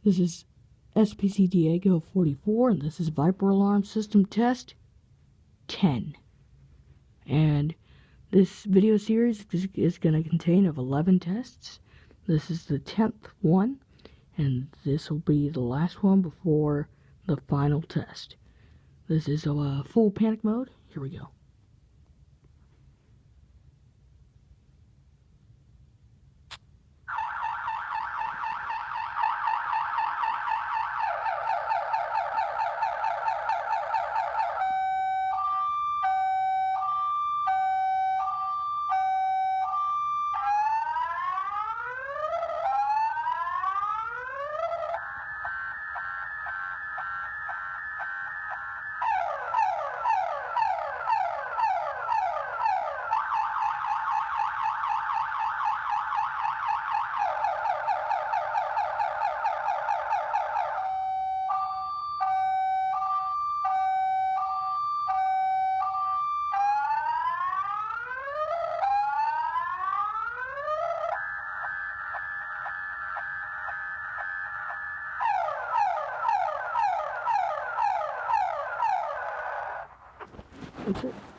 This is SPC Diego 44, and this is Viper Alarm System Test 10. And this video series is going to contain of 11 tests. This is the 10th one, and this will be the last one before the final test. This is a full panic mode. Here we go. That's it.